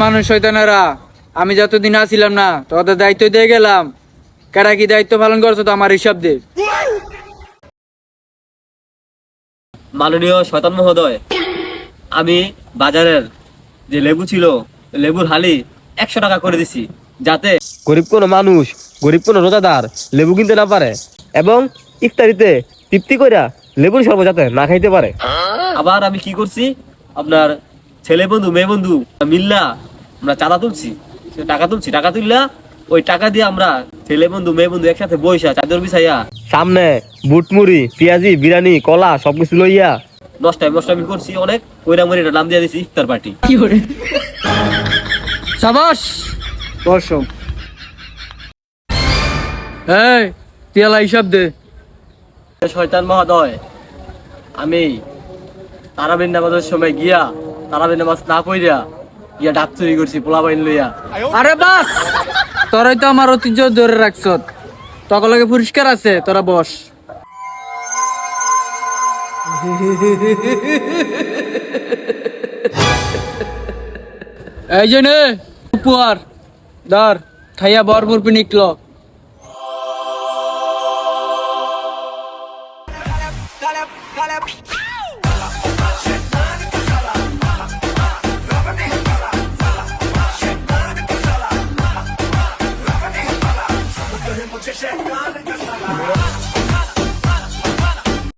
মানুষ শয়তানেরা, আমি যতদিন আসিলাম না তোদের দায়িত্ব দিয়ে গেলাম, কারা কি দায়িত্ব পালন করছো তো আমার হিসাব দে। মাননীয় শয়তান মহোদয়, আমি বাজারের যে লেবু ছিল লেবুর হালি 100 টাকা করে দিছি, যাতে গরিব কোনো মানুষ, গরিব কোনো রোজাদার লেবু কিনতে না পারে এবং ইফতারিতে তৃপ্তি কইরা লেবুর শরবত যাতে না খাইতে পারে। আবার আমি কি করছি, আপনার ছেলে বন্ধু মেয়ে বন্ধু মিল্লা আমরা চাঁদা তুলছি, টাকা তুললা ওই টাকা দিয়ে আমরা ছেলে বন্ধু মেয়ে বন্ধু একসাথে বইসা চাদর বিছাইয়া সামনে বুটমুড়ি পেঁয়াজি বিরিয়ানি কলা সবকিছু লইয়া নষ্টামি করছি অনেক, ওইরা মরিটা নাম দিয়ে দিছি ইফতার পার্টি। সাবাস, বসো। এই তেলা হিসাব দে। শয়তান মহোদয়, আমি তারাবির নামাজের সময় গিয়া তারাবির নামাজ না পড়িয়া গিয়া ডাক চুরি করছি পোলাপাইন লইয়া। আরে বাস, তোরাই তো আমার ঐতিহ্য ধরে রাখছ, তকলকে পরিষ্কার আছে, তোরা বস। এই যে নে উপহার ধর, খাইয়া ভরপুর নিকলো।